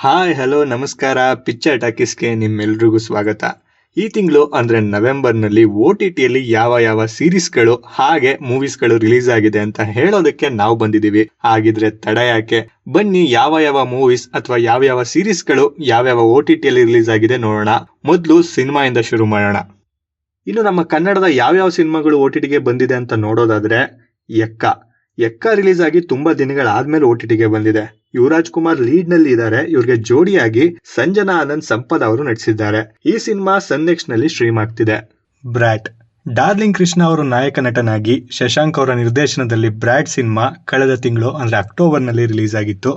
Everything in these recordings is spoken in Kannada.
ಹಾಯ್ ಹಲೋ ನಮಸ್ಕಾರ. ಪಿಕ್ಚರ್ ಟಾಕೀಸ್ಗೆ ನಿಮ್ಮೆಲ್ರಿಗೂ ಸ್ವಾಗತ. ಈ ತಿಂಗಳು ಅಂದ್ರೆ ನವೆಂಬರ್ನಲ್ಲಿ OTTಯಲ್ಲಿ ಯಾವ ಯಾವ ಸೀರೀಸ್ಗಳು ಹಾಗೆ ಮೂವೀಸ್ಗಳು ರಿಲೀಸ್ ಆಗಿದೆ ಅಂತ ಹೇಳೋದಕ್ಕೆ ನಾವು ಬಂದಿದ್ದೀವಿ. ಹಾಗಿದ್ರೆ ತಡ ಯಾಕೆ, ಬನ್ನಿ ಯಾವ ಯಾವ ಮೂವೀಸ್ ಅಥವಾ ಯಾವ ಯಾವ ಸೀರೀಸ್ಗಳು ಯಾವ್ಯಾವ OTTಯಲ್ಲಿ ರಿಲೀಸ್ ಆಗಿದೆ ನೋಡೋಣ. ಮೊದಲು ಸಿನಿಮಾಯಿಂದ ಶುರು ಮಾಡೋಣ. ಇನ್ನು ನಮ್ಮ ಕನ್ನಡದ ಯಾವ್ಯಾವ ಸಿನಿಮಾಗಳು OTTಗೆ ಬಂದಿದೆ ಅಂತ ನೋಡೋದಾದ್ರೆ ಎಕ್ಕ ರಿಲೀಸ್ ಆಗಿ ತುಂಬಾ ದಿನಗಳಾದ್ಮೇಲೆ OTTಗೆ ಬಂದಿದೆ. ಯುವರಾಜ್ ಕುಮಾರ್ ಲೀಡ್ ನಲ್ಲಿ ಇದ್ದಾರೆ. ಇವ್ರಿಗೆ ಜೋಡಿಯಾಗಿ ಸಂಜನಾ ಆನಂದ್ ಸಂಪತ್ ಅವರು ನಟಿಸಿದ್ದಾರೆ. ಈ ಸಿನಿಮಾ ಸನ್ ನೆಕ್ಸ್ಟ್ ನಲ್ಲಿ ಸ್ಟ್ರೀಮ್ ಆಗ್ತಿದೆ. ಬ್ರ್ಯಾಟ್ ಡಾರ್ಲಿಂಗ್ ಕೃಷ್ಣ ಅವರು ನಾಯಕ ನಟನಾಗಿ ಶಶಾಂಕ್ ಅವರ ನಿರ್ದೇಶನದಲ್ಲಿ ಬ್ರ್ಯಾಟ್ ಸಿನಿಮಾ ಕಳೆದ ತಿಂಗಳು ಅಂದ್ರೆ ಅಕ್ಟೋಬರ್ ನಲ್ಲಿ ರಿಲೀಸ್ ಆಗಿತ್ತು.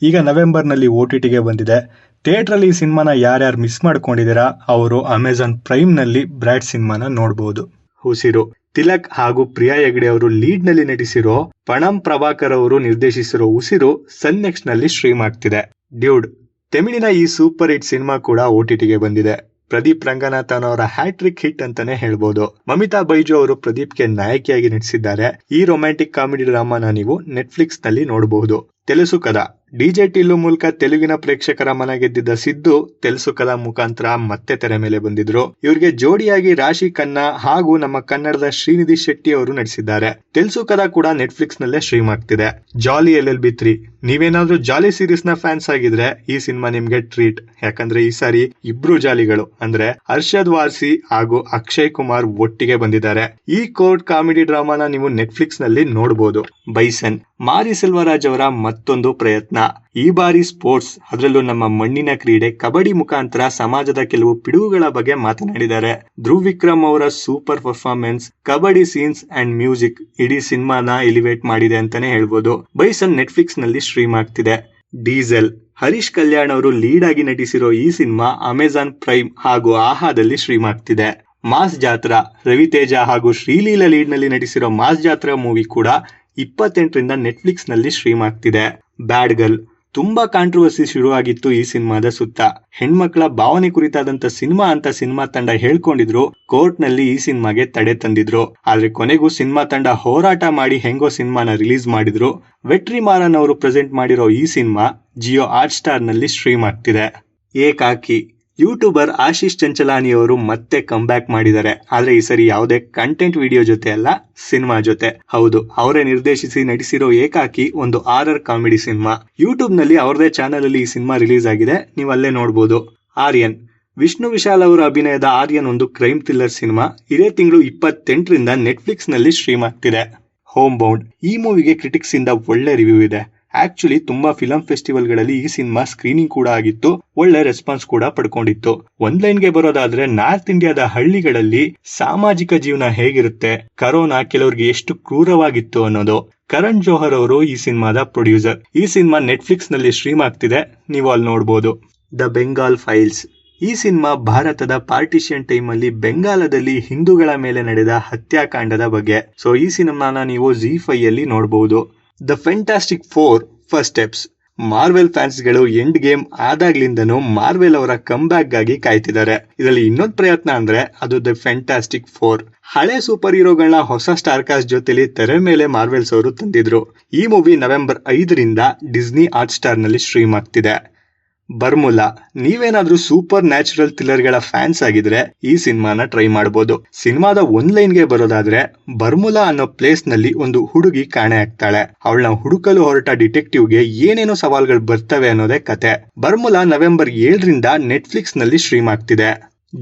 ಈಗ ನವೆಂಬರ್ ನಲ್ಲಿ OTTಗೆ ಬಂದಿದೆ. ಥಿಯೇಟರ್ ಅಲ್ಲಿ ಈ ಸಿನಿಮಾನ ಯಾರ್ಯಾರು ಮಿಸ್ ಮಾಡ್ಕೊಂಡಿದ್ದೀರಾ ಅವರು ಅಮೆಜಾನ್ ಪ್ರೈಮ್ ನಲ್ಲಿ ಬ್ರ್ಯಾಟ್ ಸಿನಿಮಾನ ನೋಡಬಹುದು. ಉಸಿರು ತಿಲಕ್ ಹಾಗೂ ಪ್ರಿಯಾ ಹೆಗ್ಡೆ ಅವರು ಲೀಡ್ ನಲ್ಲಿ ನಟಿಸಿರೋ, ಪಣಂ ಪ್ರಭಾಕರ್ ಅವರು ನಿರ್ದೇಶಿಸಿರೋ ಉಸಿರು ಸನ್ ನೆಕ್ಸ್ಟ್ ನಲ್ಲಿ ಸ್ಟ್ರೀಮ್ ಆಗ್ತಿದೆ. ಡ್ಯೂಡ್ ತಮಿಳಿನ ಈ ಸೂಪರ್ ಹಿಟ್ ಸಿನಿಮಾ ಕೂಡ OTTಗೆ ಬಂದಿದೆ. ಪ್ರದೀಪ್ ರಂಗನಾಥನ್ ಅವರ ಹ್ಯಾಟ್ರಿಕ್ ಹಿಟ್ ಅಂತಾನೆ ಹೇಳ್ಬೋದು. ಮಮಿತಾ ಬೈಜು ಅವರು ಪ್ರದೀಪ್ಗೆ ನಾಯಕಿಯಾಗಿ ನಟಿಸಿದ್ದಾರೆ. ಈ ರೊಮ್ಯಾಂಟಿಕ್ ಕಾಮಿಡಿ ಡ್ರಾಮಾನ ನೀವು ನೆಟ್ಫ್ಲಿಕ್ಸ್ ನಲ್ಲಿ ನೋಡಬಹುದು. ತೆಲುಸು ಕದ ಡಿಜೆ ಟಿಲ್ಲು ಮೂಲಕ ತೆಲುಗಿನ ಪ್ರೇಕ್ಷಕರ ಮನ ಗೆದ್ದಿದ್ದ ಸಿದ್ದು ತೆಲುಸು ಕದ ಮುಖಾಂತರ ಮತ್ತೆ ತೆರೆ ಮೇಲೆ ಬಂದಿದ್ರು. ಇವ್ರಿಗೆ ಜೋಡಿಯಾಗಿ ರಾಶಿ ಖನ್ನಾ ಹಾಗೂ ನಮ್ಮ ಕನ್ನಡದ ಶ್ರೀನಿಧಿ ಶೆಟ್ಟಿ ಅವರು ನಟಿಸಿದ್ದಾರೆ. ತೆಲುಸು ಕದ ಕೂಡ ನೆಟ್ಫ್ಲಿಕ್ಸ್ ನಲ್ಲೇ ಸ್ಟ್ರೀಮ್ ಆಗ್ತಿದೆ. ಜಾಲಿ LLB 3 ನೀವೇನಾದ್ರೂ ಜಾಲಿ ಸೀರೀಸ್ ನ ಫ್ಯಾನ್ಸ್ ಆಗಿದ್ರೆ ಈ ಸಿನಿಮಾ ನಿಮ್ಗೆ ಟ್ರೀಟ್. ಯಾಕಂದ್ರೆ ಈ ಸಾರಿ ಇಬ್ರು ಜಾಲಿಗಳು ಅಂದ್ರೆ ಅರ್ಷದ್ ವಾರ್ಸಿ ಹಾಗೂ ಅಕ್ಷಯ್ ಕುಮಾರ್ ಒಟ್ಟಿಗೆ ಬಂದಿದ್ದಾರೆ. ಈ ಕೋರ್ಟ್ ಕಾಮಿಡಿ ಡ್ರಾಮಾನ ನೀವು ನೆಟ್ಫ್ಲಿಕ್ಸ್ ನಲ್ಲಿ ನೋಡಬಹುದು. ಬೈಸನ್ ಮಾರಿ ಸೆಲ್ವರಾಜ್ ಅವರ ಮತ್ತೊಂದು ಪ್ರಯತ್ನ. ಈ ಬಾರಿ ಸ್ಪೋರ್ಟ್ಸ್, ಅದರಲ್ಲೂ ನಮ್ಮ ಮಣ್ಣಿನ ಕ್ರೀಡೆ ಕಬಡ್ಡಿ ಮುಖಾಂತರ ಸಮಾಜದ ಕೆಲವು ಪಿಡುಗುಗಳ ಬಗ್ಗೆ ಮಾತನಾಡಿದ್ದಾರೆ. ಧ್ರುವ್ ವಿಕ್ರಮ್ ಅವರ super performance, kabaddi scenes and music ಇಡೀ ಸಿನಿಮಾನ ಎಲಿವೇಟ್ ಮಾಡಿದೆ ಅಂತಾನೆ ಹೇಳ್ಬೋದು. ಬೈಸನ್ ನೆಟ್ಫ್ಲಿಕ್ಸ್ ನಲ್ಲಿ ಸ್ಟ್ರೀಮ್ ಆಗ್ತಿದೆ. ಡೀಸೆಲ್ ಹರೀಶ್ ಕಲ್ಯಾಣ್ ಅವರು ಲೀಡ್ ಆಗಿ ನಟಿಸಿರೋ ಈ ಸಿನಿಮಾ ಅಮೆಜಾನ್ ಪ್ರೈಮ್ ಹಾಗೂ ಆಹಾದಲ್ಲಿ ಸ್ಟ್ರೀಮ್ ಆಗ್ತಿದೆ. ಮಾಸ್ ಜಾತ್ರಾ ರವಿತೇಜ ಹಾಗೂ ಶ್ರೀಲೀಲಾ ಲೀಡ್ ನಲ್ಲಿ ನಟಿಸಿರೋ ಮಾಸ್ ಜಾತ್ರಾ ಮೂವಿ ಕೂಡ 28ರಿಂದ ನೆಟ್ಫ್ಲಿಕ್ಸ್ ನಲ್ಲಿ ಸ್ಟ್ರೀಮ್ ಆಗ್ತಿದೆ. ಬ್ಯಾಡ್ ಗರ್ಲ್ ತುಂಬಾ ಕಾಂಟ್ರವರ್ಸಿ ಶುರುವಾಗಿತ್ತು ಈ ಸಿನಿಮಾದ ಸುತ್ತ. ಹೆಣ್ಮಕ್ಳ ಭಾವನೆ ಕುರಿತಾದಂತ ಸಿನಿಮಾ ಅಂತ ಸಿನಿಮಾ ತಂಡ ಹೇಳ್ಕೊಂಡಿದ್ರು. ಕೋರ್ಟ್ ನಲ್ಲಿ ಈ ಸಿನಿಮಾಗೆ ತಡೆ ತಂದಿದ್ರು. ಆದ್ರೆ ಕೊನೆಗೂ ಸಿನಿಮಾ ತಂಡ ಹೋರಾಟ ಮಾಡಿ ಹೆಂಗೋ ಸಿನಿಮಾನ ರಿಲೀಸ್ ಮಾಡಿದ್ರು. ವೆಟ್ರಿಮಾರನ್ ಅವರು ಪ್ರೆಸೆಂಟ್ ಮಾಡಿರೋ ಈ ಸಿನಿಮಾ ಜಿಯೋ ಹಾಟ್ ಸ್ಟಾರ್ ನಲ್ಲಿ ಸ್ಟ್ರೀಮ್ ಆಗ್ತಿದೆ. ಏಕಾಕಿ ಯೂಟ್ಯೂಬರ್ ಆಶೀಶ್ ಚಂಚಲಾನಿ ಅವರು ಮತ್ತೆ ಕಮ್ ಬ್ಯಾಕ್ ಮಾಡಿದ್ದಾರೆ. ಆದ್ರೆ ಈ ಸರಿ ಯಾವುದೇ ಕಂಟೆಂಟ್ ವಿಡಿಯೋ ಜೊತೆ ಅಲ್ಲ, ಸಿನಿಮಾ ಜೊತೆ. ಹೌದು, ಅವರೇ ನಿರ್ದೇಶಿಸಿ ನಟಿಸಿರೋ ಏಕಾಕಿ ಒಂದು ಹಾರರ್ ಕಾಮಿಡಿ ಸಿನಿಮಾ. ಯೂಟ್ಯೂಬ್ ನಲ್ಲಿ ಅವರದೇ ಚಾನೆಲ್ ಅಲ್ಲಿ ಈ ಸಿನಿಮಾ ರಿಲೀಸ್ ಆಗಿದೆ, ನೀವು ಅಲ್ಲೇ ನೋಡಬಹುದು. ಆರ್ಯನ್ ವಿಷ್ಣು ವಿಶಾಲ್ ಅವರ ಅಭಿನಯದ ಆರ್ಯನ್ ಒಂದು ಕ್ರೈಮ್ ಥ್ರಿಲ್ಲರ್ ಸಿನಿಮಾ. ಇದೇ ತಿಂಗಳು 28ರಿಂದ ನೆಟ್ಫ್ಲಿಕ್ಸ್ ನಲ್ಲಿ ಸ್ಟ್ರೀಮ್ ಆಗ್ತಿದೆ. ಹೋಮ್ ಬೌಂಡ್ ಈ ಮೂವಿಗೆ ಕ್ರಿಟಿಕ್ಸ್ ಇಂದ ಒಳ್ಳೆ ರಿವ್ಯೂ ಇದೆ. ಆಕ್ಚುಲಿ ತುಂಬಾ ಫಿಲಂ ಫೆಸ್ಟಿವಲ್ ಗಳಲ್ಲಿ ಈ ಸಿನಿಮಾ ಸ್ಕ್ರೀನಿಂಗ್ ಕೂಡ ಆಗಿತ್ತು, ಒಳ್ಳೆ ರೆಸ್ಪಾನ್ಸ್ ಕೂಡ ಪಡ್ಕೊಂಡಿತ್ತು. ಒಂದ್ ಲೈನ್ಗೆ ಬರೋದಾದ್ರೆ ನಾರ್ತ್ ಇಂಡಿಯಾದ ಹಳ್ಳಿಗಳಲ್ಲಿ ಸಾಮಾಜಿಕ ಜೀವನ ಹೇಗಿರುತ್ತೆ, ಕರೋನಾ ಕೆಲವ್ರಿಗೆ ಎಷ್ಟು ಕ್ರೂರವಾಗಿತ್ತು ಅನ್ನೋದು. ಕರಣ್ ಜೋಹರ್ ಅವರು ಈ ಸಿನಿಮಾದ ಪ್ರೊಡ್ಯೂಸರ್. ಈ ಸಿನಿಮಾ ನೆಟ್ಫ್ಲಿಕ್ಸ್ ನಲ್ಲಿ ಸ್ಟ್ರೀಮ್ ಆಗ್ತಿದೆ, ನೀವು ಅಲ್ಲಿ ನೋಡಬಹುದು. ದ ಬೆಂಗಾಲ್ ಫೈಲ್ಸ್ ಈ ಸಿನಿಮಾ ಭಾರತದ ಪಾರ್ಟಿಷನ್ ಟೈಮ್ ಅಲ್ಲಿ ಬೆಂಗಾಲದಲ್ಲಿ ಹಿಂದೂಗಳ ಮೇಲೆ ನಡೆದ ಹತ್ಯಾಕಾಂಡದ ಬಗ್ಗೆ. ಸೊ ಈ ಸಿನಿಮಾನ ನೀವು ZEE5 ಅಲ್ಲಿ ನೋಡಬಹುದು. The fantastic 4 first steps Marvel fans ಗಳು ಎಂಡ್ ಗೇಮ್ ಆದಾಗ್ಲಿಂದನೂ ಮಾರ್ವೆಲ್ ಅವರ ಕಮ್ ಬ್ಯಾಕ್ ಗಾಗಿ ಕಾಯ್ತಿದ್ದಾರೆ. ಇದರಲ್ಲಿ ಇನ್ನೊಂದು ಪ್ರಯತ್ನ ಅಂದ್ರೆ ಅದು ದ ಫ್ಯಾಂಟಾಸ್ಟಿಕ್ 4. ಹಳೆ ಸೂಪರ್ ಹೀರೋಗಳನ್ನ ಹೊಸ ಸ್ಟಾರ್ ಕಾಸ್ಟ್ ಜೊತೆಲಿ ತೆರೆ ಮೇಲೆ ಮಾರ್ವೆಲ್ಸ್ ಅವರು ತಂದಿದ್ರು. ಈ ಮೂವಿ ನವೆಂಬರ್ 5ರಿಂದ ಡಿಸ್ನಿ ಹಾಟ್ ಸ್ಟಾರ್ ನಲ್ಲಿ ಸ್ಟ್ರೀಮ್ ಆಗ್ತಿದೆ. ಬರ್ಮುಲಾ ನೀವೇನಾದ್ರೂ ಸೂಪರ್ ನ್ಯಾಚುರಲ್ ಥ್ರಿಲ್ಲರ್ ಗಳ ಫ್ಯಾನ್ಸ್ ಆಗಿದ್ರೆ ಈ ಸಿನಿಮಾನ ಟ್ರೈ ಮಾಡಬಹುದು. ಸಿನಿಮಾದ ಒಂದ್ ಲೈನ್ಗೆ ಬರೋದಾದ್ರೆ, ಬರ್ಮುಲಾ ಅನ್ನೋ ಪ್ಲೇಸ್ ನಲ್ಲಿ ಒಂದು ಹುಡುಗಿ ಕಾಣೆ ಆಗ್ತಾಳೆ. ಅವಳನ್ನ ಹುಡುಕಲು ಹೊರಟ ಡಿಟೆಕ್ಟಿವ್ಗೆ ಏನೇನೋ ಸವಾಲ್ಗಳು ಬರ್ತವೆ ಅನ್ನೋದೇ ಕತೆ. ಬರ್ಮುಲಾ ನವೆಂಬರ್ 7ರಿಂದ ನೆಟ್ಫ್ಲಿಕ್ಸ್ ನಲ್ಲಿ ಸ್ಟ್ರೀಮ್ ಆಗ್ತಿದೆ.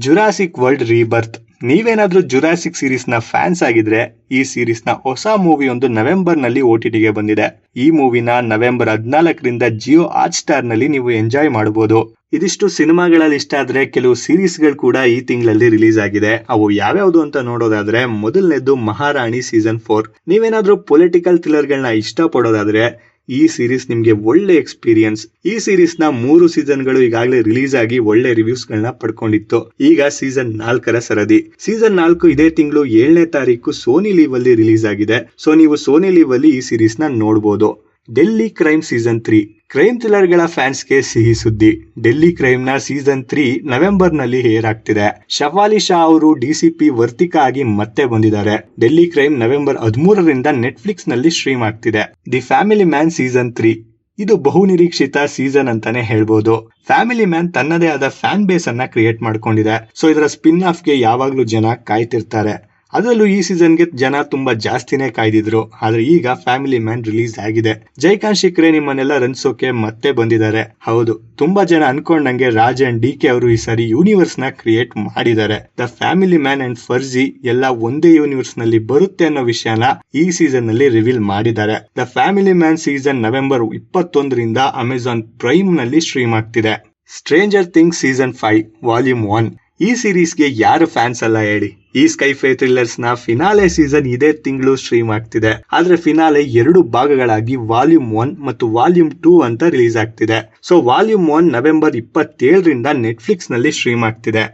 ಜುರಾಸಿಕ್ ವರ್ಲ್ಡ್ ರೀಬರ್ತ್ ನೀವೇನಾದ್ರೂ ಜುರಾಸಿಕ್ ಸೀರೀಸ್ ನ ಫ್ಯಾನ್ಸ್ ಆಗಿದ್ರೆ ಈ ಸೀರೀಸ್ ನ ಹೊಸ ಮೂವಿ ಒಂದು ನವೆಂಬರ್ ನಲ್ಲಿ OTTಗೆ ಬಂದಿದೆ. ಈ ಮೂವಿನ ನವೆಂಬರ್ 14ರಿಂದ ಜಿಯೋ ಹಾಟ್ ಸ್ಟಾರ್ ನಲ್ಲಿ ನೀವು ಎಂಜಾಯ್ ಮಾಡಬಹುದು. ಇದಿಷ್ಟು ಸಿನಿಮಾಗಳಲ್ಲಿ ಇಷ್ಟ ಆದ್ರೆ ಕೆಲವು ಸೀರೀಸ್ ಗಳು ಕೂಡ ಈ ತಿಂಗಳಲ್ಲಿ ರಿಲೀಸ್ ಆಗಿದೆ. ಅವು ಯಾವ್ಯಾವ್ದು ಅಂತ ನೋಡೋದಾದ್ರೆ, ಮೊದಲನೇದು ಮಹಾರಾಣಿ ಸೀಸನ್ 4. ನೀವೇನಾದ್ರೂ ಪೊಲಿಟಿಕಲ್ ಥ್ರಿಲ್ಲರ್ ಗಳನ್ನ ಇಷ್ಟ ಪಡೋದಾದ್ರೆ ಈ ಸೀರೀಸ್ ನಿಮ್ಗೆ ಒಳ್ಳೆ ಎಕ್ಸ್ಪೀರಿಯನ್ಸ್. ಈ ಸೀರೀಸ್ ನ 3 ಸೀಸನ್ಗಳು ಈಗಾಗಲೇ ರಿಲೀಸ್ ಆಗಿ ಒಳ್ಳೆ ರಿವ್ಯೂಸ್ ಗಳನ್ನ ಪಡ್ಕೊಂಡಿತ್ತು. ಈಗ ಸೀಸನ್ 4ರ ಸರದಿ. ಸೀಸನ್ 4 ಇದೇ ತಿಂಗಳು 7ನೇ ತಾರೀಕು ಸೋನಿ ಲೀವ್ ಅಲ್ಲಿ ರಿಲೀಸ್ ಆಗಿದೆ. ಸೊ ನೀವು ಸೋನಿ ಲೀವ್ ಅಲ್ಲಿ ಈ ಸೀರೀಸ್ ನ ನೋಡಬಹುದು. Delhi crime season 3 crime thriller ಗಳ ಫ್ಯಾನ್ಸ್ಗೆ ಸಿಹಿ ಸುದ್ದಿ. ಡೆಲ್ಲಿ ಕ್ರೈಮ್ ನ ಸೀಸನ್ 3 ನವೆಂಬರ್ ನಲ್ಲಿ ಏರ್ ಆಗ್ತಿದೆ. ಶಫಾಲಿ ಶಾ ಅವರು DCP ವರ್ತಿಕಾ ಆಗಿ ಮತ್ತೆ ಬಂದಿದ್ದಾರೆ. ಡೆಲ್ಲಿ ಕ್ರೈಮ್ ನವೆಂಬರ್ 13ರಿಂದ ನೆಟ್ಫ್ಲಿಕ್ಸ್ ನಲ್ಲಿ ಸ್ಟ್ರೀಮ್ ಆಗ್ತಿದೆ. ದಿ ಫ್ಯಾಮಿಲಿ ಮ್ಯಾನ್ ಸೀಸನ್ 3 ಇದು ಬಹುನಿರೀಕ್ಷಿತ ಸೀಸನ್ ಅಂತಾನೆ ಹೇಳ್ಬೋದು. ಫ್ಯಾಮಿಲಿ ಮ್ಯಾನ್ ತನ್ನದೇ ಆದ ಫ್ಯಾನ್ ಬೇಸ್ ಅನ್ನ ಕ್ರಿಯೇಟ್ ಮಾಡ್ಕೊಂಡಿದೆ. ಸೊ ಇದರ ಸ್ಪಿನ್ ಆಫ್ ಗೆ ಯಾವಾಗ್ಲೂ ಜನ ಕಾಯ್ತಿರ್ತಾರೆ. ಅದರಲ್ಲೂ ಈ ಸೀಸನ್ಗೆ ಜನ ತುಂಬಾ ಜಾಸ್ತಿನೇ ಕಾಯ್ದಿದ್ರು. ಆದ್ರೆ ಈಗ ಫ್ಯಾಮಿಲಿ ಮ್ಯಾನ್ ರಿಲೀಸ್ ಆಗಿದೆ. ಜೈಕಾಂತ್ ಶಿಕ್ರೆ ನಿಮ್ಮನ್ನೆಲ್ಲ ರಂಜಿಸೋಕೆ ಮತ್ತೆ ಬಂದಿದ್ದಾರೆ. ಹೌದು, ತುಂಬಾ ಜನ ಅನ್ಕೊಂಡಂಗೆ ರಾಜ್ ಅಂಡ್ DK ಅವರು ಈ ಸಾರಿ ಯೂನಿವರ್ಸ್ ನ ಕ್ರಿಯೇಟ್ ಮಾಡಿದ್ದಾರೆ. The family man and Farzi ಎಲ್ಲ ಒಂದೇ ಯೂನಿವರ್ಸ್ ನಲ್ಲಿ ಬರುತ್ತೆ ಅನ್ನೋ ವಿಷಯನ ಈ ಸೀಸನ್ ನಲ್ಲಿ ರಿವೀಲ್ ಮಾಡಿದ್ದಾರೆ. The family man season November 21ರಿಂದ ಅಮೆಜಾನ್ ಪ್ರೈಮ್ ನಲ್ಲಿ ಸ್ಟ್ರೀಮ್ ಆಗ್ತಿದೆ. ಸ್ಟ್ರೇಂಜರ್ ಥಿಂಗ್ಸ್ ಸೀಸನ್ 5 ವಾಲ್ಯೂಮ್ 1 ಈ ಸೀರೀಸ್ಗೆ ಯಾರು ಫ್ಯಾನ್ಸ್ ಅಲ್ಲ ಹೇಳಿ. ಈ ಸ್ಕೈಫೈ ಥ್ರಿಲ್ಲರ್ಸ್ ನ ಫಿನಾಲೆ ಸೀಸನ್ ಇದೇ ತಿಂಗಳು ಸ್ಟ್ರೀಮ್ ಆಗ್ತಿದೆ. ಆದ್ರೆ ಫಿನಾಲೆ 2 ಭಾಗಗಳಾಗಿ ವಾಲ್ಯೂಮ್ 1 ಮತ್ತು ವಾಲ್ಯೂಮ್ 2 ಅಂತ ರಿಲೀಸ್ ಆಗ್ತಿದೆ. ಸೊ ವಾಲ್ಯೂಮ್ 1 ನವೆಂಬರ್ 27ರಿಂದ ನೆಟ್ಫ್ಲಿಕ್ಸ್ ನಲ್ಲಿ ಸ್ಟ್ರೀಮ್ ಆಗ್ತಿದೆ.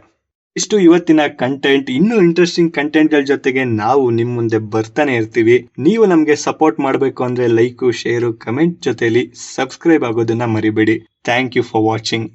ಇಷ್ಟು ಇವತ್ತಿನ ಕಂಟೆಂಟ್. ಇನ್ನೂ ಇಂಟ್ರೆಸ್ಟಿಂಗ್ ಕಂಟೆಂಟ್ ಗಳ ಜೊತೆಗೆ ನಾವು ನಿಮ್ ಮುಂದೆ ಬರ್ತಾನೆ ಇರ್ತೀವಿ. ನೀವು ನಮ್ಗೆ ಸಪೋರ್ಟ್ ಮಾಡಬೇಕು ಅಂದ್ರೆ ಲೈಕ್, ಶೇರ್, ಕಮೆಂಟ್ ಜೊತೆಲಿ ಸಬ್ಸ್ಕ್ರೈಬ್ ಆಗೋದನ್ನ ಮರಿಬೇಡಿ. Thank you for watching.